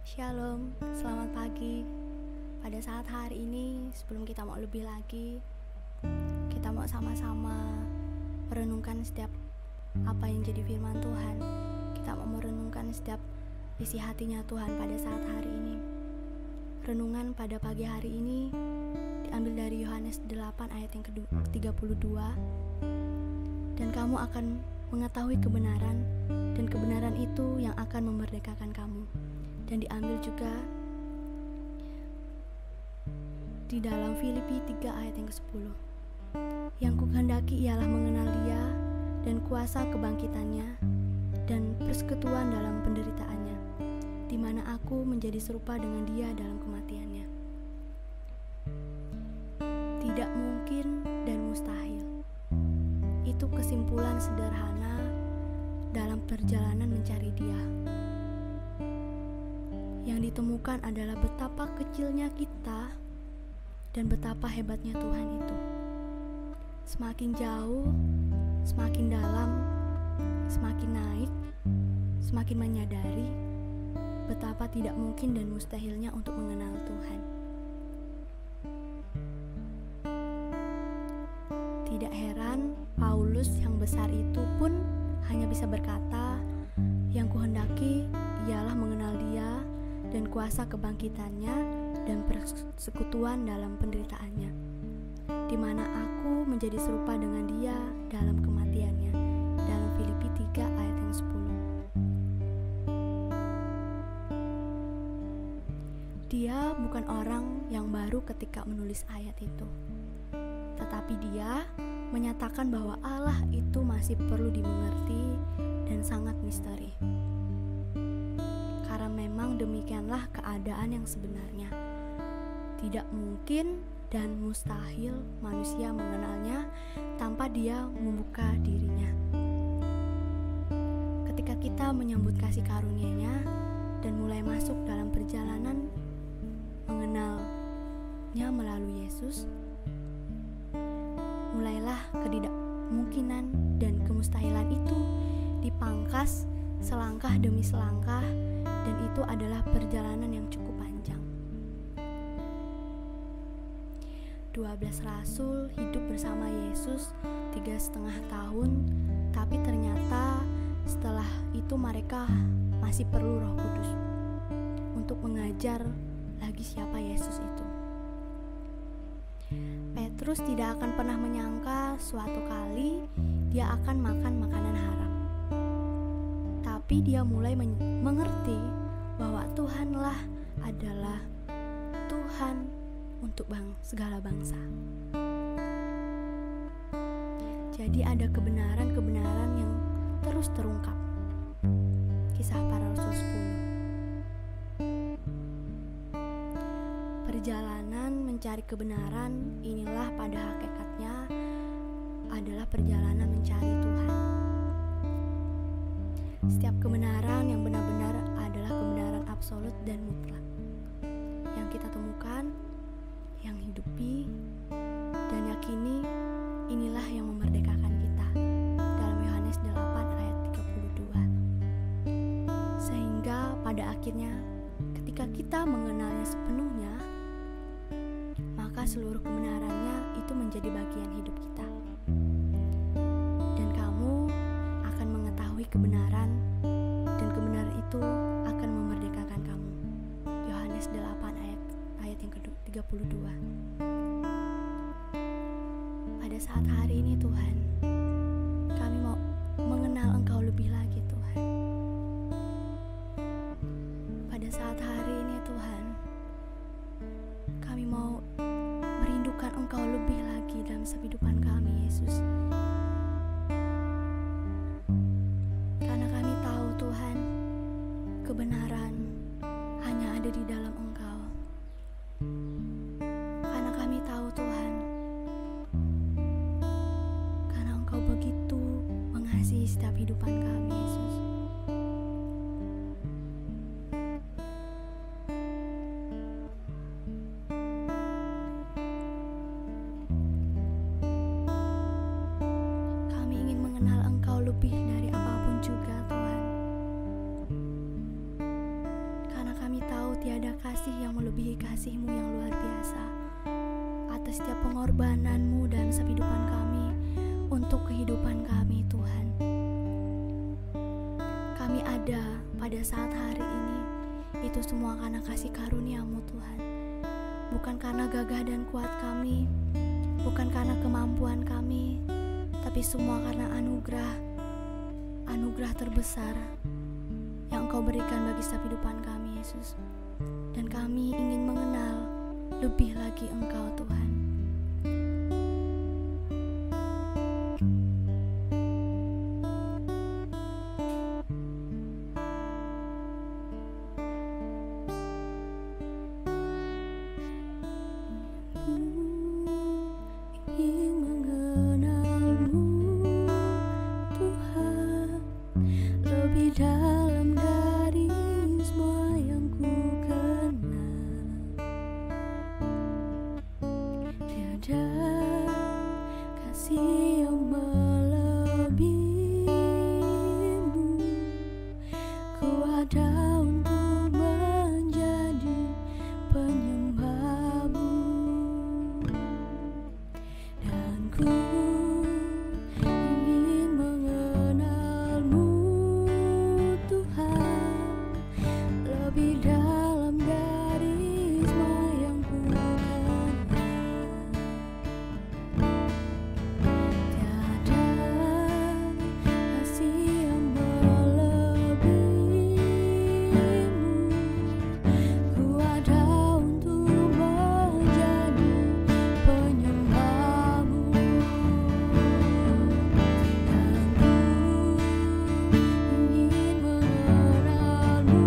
Shalom, selamat pagi. Pada saat hari ini, sebelum kita mau lebih lagi, kita mau sama-sama merenungkan setiap apa yang jadi firman Tuhan. Kita mau merenungkan setiap isi hatinya Tuhan pada saat hari ini. Renungan pada pagi hari ini diambil dari Yohanes 8 ayat yang ke-32. Dan kamu akan mengetahui kebenaran, dan kebenaran itu yang akan memerdekakan kamu. Dan diambil juga di dalam Filipi 3 ayat yang ke-10. Yang kukehendaki ialah mengenal Dia dan kuasa kebangkitannya dan persekutuan dalam penderitaannya, di mana aku menjadi serupa dengan Dia dalam kematiannya. Tidak mungkin dan mustahil. Itu kesimpulan sederhana dalam perjalanan mencari Dia. Yang ditemukan adalah betapa kecilnya kita dan betapa hebatnya Tuhan itu. Semakin jauh, semakin dalam, semakin naik, semakin menyadari betapa tidak mungkin dan mustahilnya untuk mengenal Tuhan. Tidak heran Paulus yang besar itu pun hanya bisa berkata, yang kuhendaki ialah mengenal Dia dan kuasa kebangkitannya dan persekutuan dalam penderitaannya, di mana aku menjadi serupa dengan Dia dalam kematiannya, dalam Filipi 3 ayat yang 10. Dia bukan orang yang baru ketika menulis ayat itu, tetapi Dia menyatakan bahwa Allah itu masih perlu dimengerti dan sangat misteri. Karena memang demikianlah keadaan yang sebenarnya. Tidak mungkin dan mustahil manusia mengenalnya tanpa Dia membuka dirinya. Ketika kita menyambut kasih karunia-Nya dan mulai masuk dalam perjalanan mengenalnya melalui Yesus, mulailah ketidakmungkinan dan kemustahilan itu dipangkas selangkah demi selangkah, dan itu adalah perjalanan yang cukup panjang. 12 rasul hidup bersama Yesus 3,5 tahun, tapi ternyata setelah itu mereka masih perlu Roh Kudus untuk mengajar lagi siapa Yesus itu. Petrus tidak akan pernah menyangka suatu kali dia akan makan makanan haram. Tapi dia mulai mengerti bahwa Tuhanlah adalah Tuhan untuk segala bangsa. Jadi ada kebenaran-kebenaran yang terus terungkap. Kisah Para Rasul 10. Perjalanan mencari kebenaran inilah pada hakikatnya adalah perjalanan mencari Tuhan. Setiap kebenaran yang benar-benar adalah kebenaran absolut dan mutlak yang kita temukan, yang hidupi, dan yakini. Inilah yang memerdekakan kita dalam Yohanes 8 ayat 32. Sehingga pada akhirnya ketika kita mengenalnya sepenuhnya, maka seluruh kebenarannya itu menjadi bagian hidup kita. Dan kamu akan mengetahui kebenaran, dan kebenaran itu akan memerdekakan kamu. Yohanes 8 ayat yang ke-32. Pada saat hari ini Tuhan, kami mau mengenal Engkau lebih lagi Tuhan. Pada saat hari ini Tuhan, kami mau merindukan Engkau lebih lagi dalam kehidupan kami Yesus. Karena kami tahu Tuhan, kebenaran hanya ada di dalam Engkau. Karena kami tahu Tuhan, karena Engkau begitu mengasihi setiap kehidupan kami Yesus. Kami ingin mengenal Engkau lebih dari apapun juga Tuhan. Karena kami tahu tiada kasih yang melebihi kasih-Mu yang luar biasa. Atas setiap pengorbanan-Mu dalam kehidupan kami, untuk kehidupan kami Tuhan. Kami ada pada saat hari ini, itu semua karena kasih karunia-Mu Tuhan. Bukan karena gagah dan kuat kami, bukan karena kemampuan kami, tapi semua karena anugerah terbesar yang Engkau berikan bagi setiap kehidupan kami, Yesus. Dan kami ingin mengenal lebih lagi Engkau Tuhan. Ingin mengenal-Mu Tuhan, lebih dalam dari semua yang ku kenal. Tiada kasih yang melebihi-Mu. Ku ada untuk menjadi penyembah-Mu, dan ku ingin mengenal-Mu Tuhan, lebih dalam dari semua yang ku kenal. Tiada kasih yang melebihi-Mu. Ku ada untuk menjadi penyembah-Mu, dan ku ingin mengenal-Mu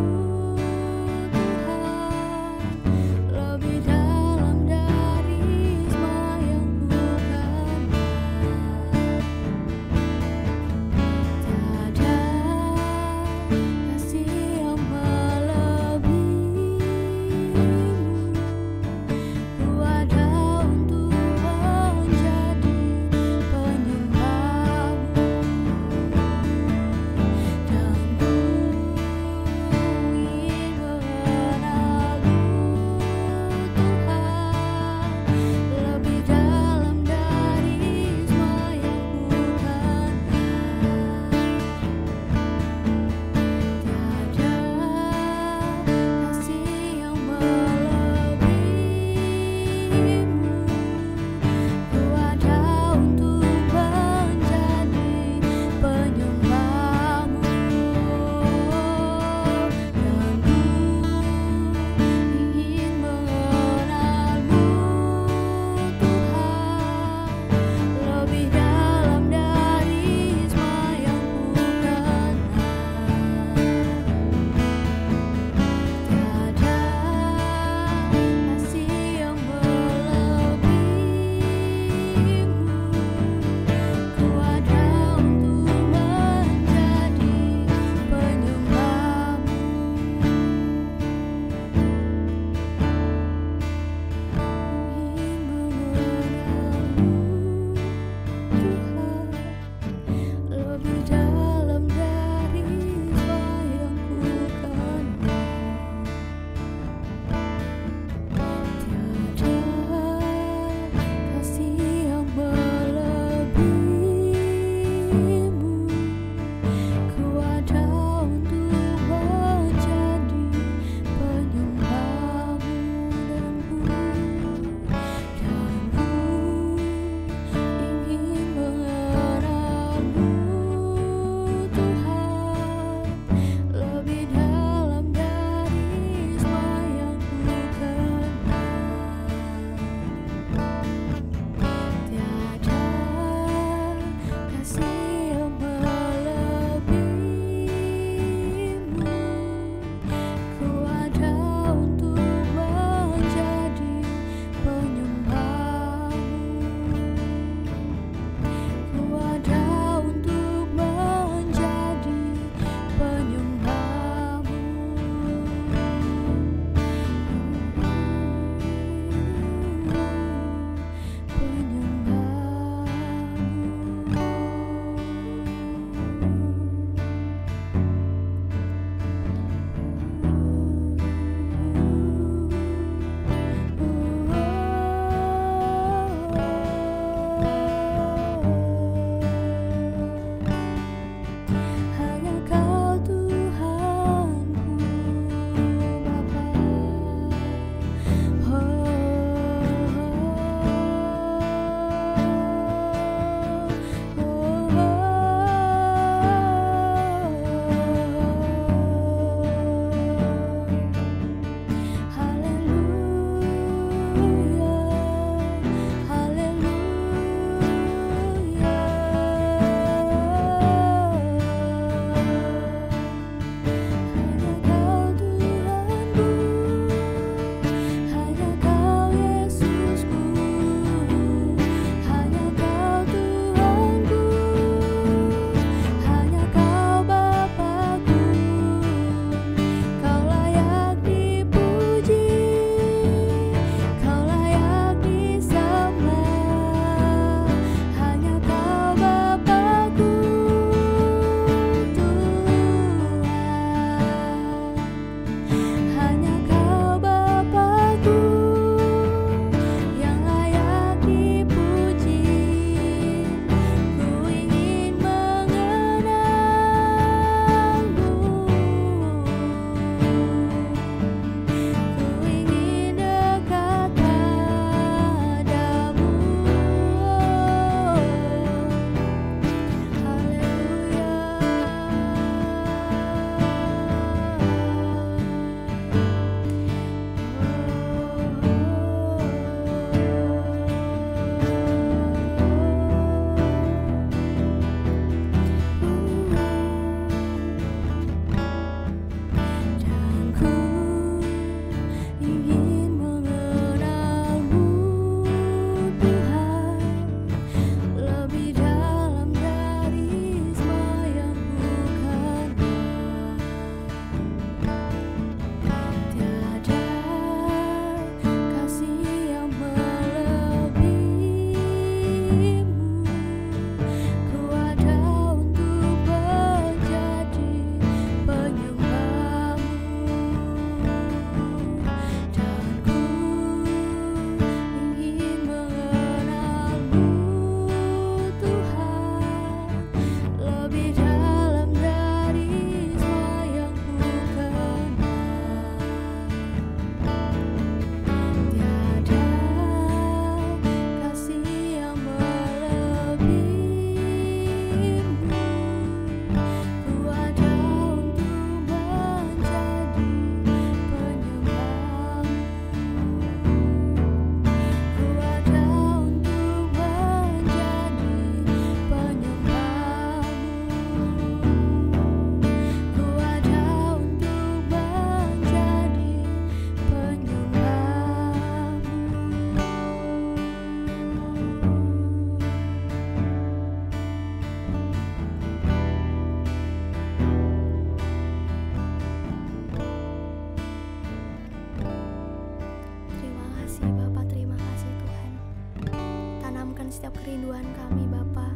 kerinduan kami Bapa.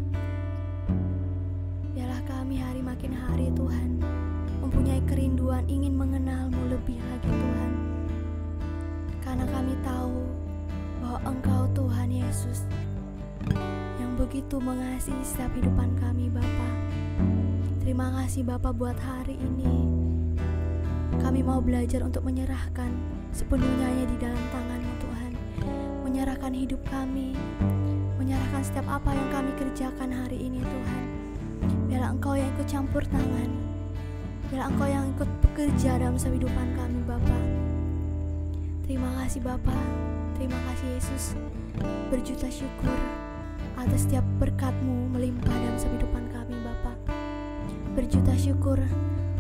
Biarlah kami hari makin hari Tuhan mempunyai kerinduan ingin mengenal-Mu lebih lagi Tuhan. Karena kami tahu bahwa Engkau Tuhan Yesus yang begitu mengasihi setiap kehidupan kami Bapa. Terima kasih Bapa buat hari ini. Kami mau belajar untuk menyerahkan sepenuhnya hanya di dalam tangan-Mu Tuhan. Menyerahkan hidup kami, menyerahkan setiap apa yang kami kerjakan hari ini Tuhan. Biarlah Engkau yang ikut campur tangan, biarlah Engkau yang ikut bekerja dalam kehidupan kami Bapa. Terima kasih Bapa, terima kasih Yesus. Berjuta syukur atas setiap berkat-Mu melimpah dalam kehidupan kami Bapa. Berjuta syukur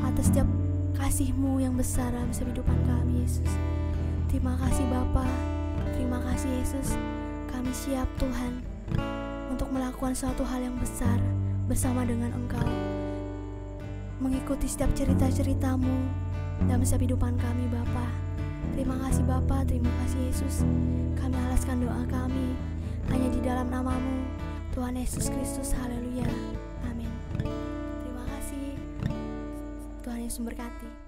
atas setiap kasih-Mu yang besar dalam kehidupan kami Yesus. Terima kasih Bapa, terima kasih Yesus. Kami siap Tuhan untuk melakukan suatu hal yang besar bersama dengan Engkau, mengikuti setiap cerita-cerita-Mu dalam kehidupan kami Bapa. Terima kasih Bapa, terima kasih Yesus. Kami alaskan doa kami hanya di dalam nama-Mu Tuhan Yesus Kristus. Haleluya, amin. Terima kasih, Tuhan Yesus memberkati.